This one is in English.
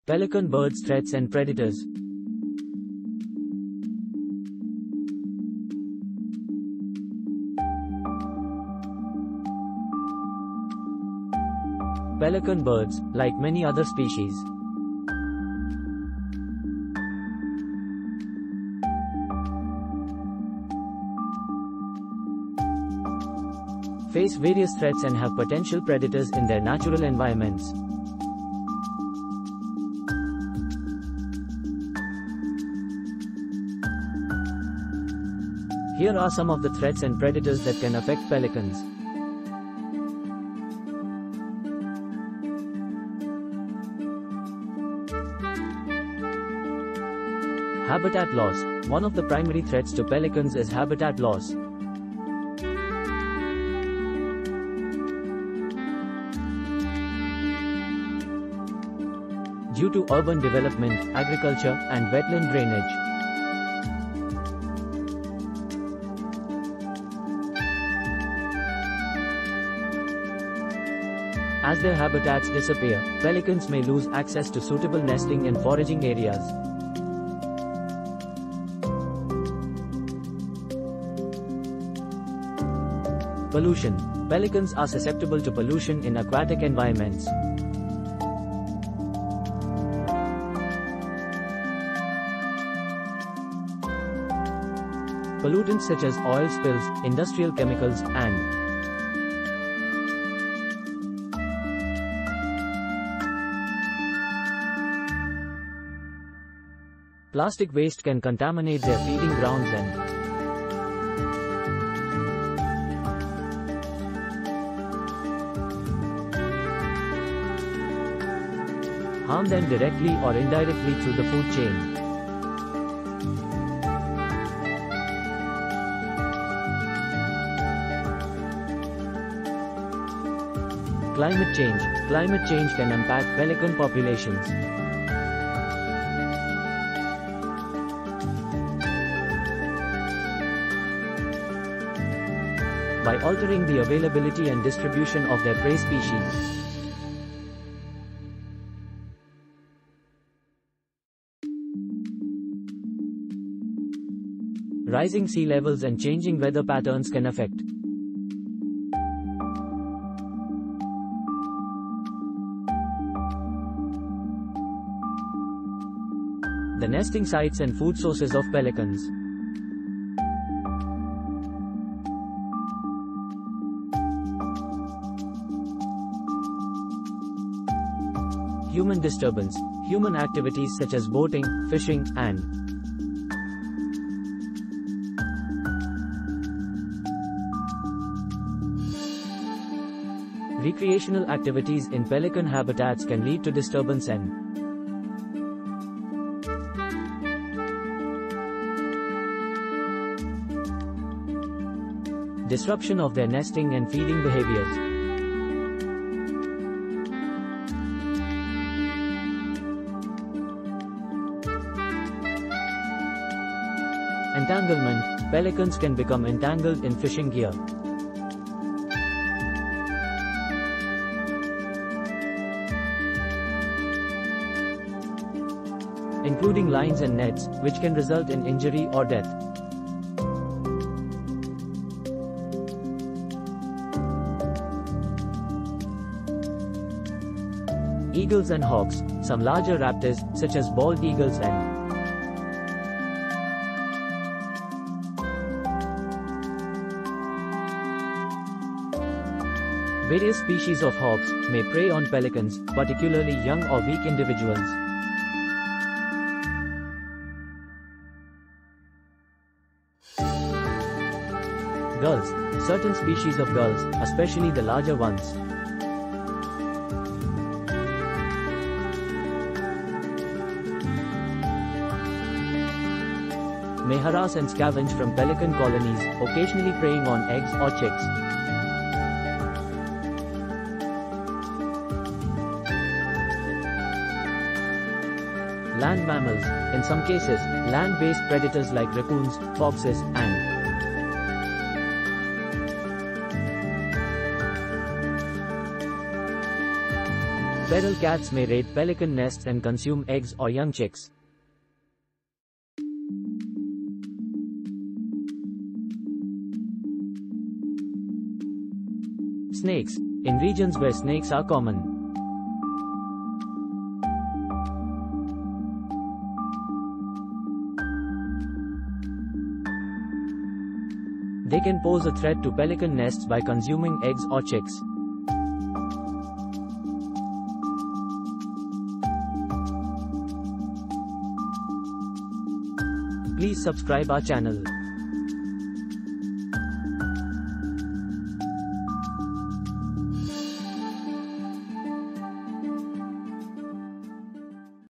Pelican birds' threats and predators. Pelican birds, like many other species, face various threats and have potential predators in their natural environments. Here are some of the threats and predators that can affect pelicans. Habitat loss. One of the primary threats to pelicans is habitat loss. Due to urban development, agriculture, and wetland drainage. As their habitats disappear, pelicans may lose access to suitable nesting and foraging areas. Pollution. Pelicans are susceptible to pollution in aquatic environments. Pollutants such as oil spills, industrial chemicals, and plastic waste can contaminate their feeding grounds and harm them directly or indirectly through the food chain. Climate change. Climate change can impact pelican populations. By altering the availability and distribution of their prey species. Rising sea levels and changing weather patterns can affect the nesting sites and food sources of pelicans. Human disturbance. Human activities such as boating, fishing, and recreational activities in pelican habitats can lead to disturbance and disruption of their nesting and feeding behaviors. Entanglement. Pelicans can become entangled in fishing gear. Including lines and nets, which can result in injury or death. Eagles and hawks. Some larger raptors, such as bald eagles and various species of hawks may prey on pelicans, particularly young or weak individuals. Gulls. Certain species of gulls, especially the larger ones, may harass and scavenge from pelican colonies, occasionally preying on eggs or chicks. Land mammals. In some cases, land-based predators like raccoons, foxes, and Feral cats may raid pelican nests and consume eggs or young chicks. Snakes. In regions where snakes are common, they can pose a threat to pelican nests by consuming eggs or chicks. Please subscribe our channel.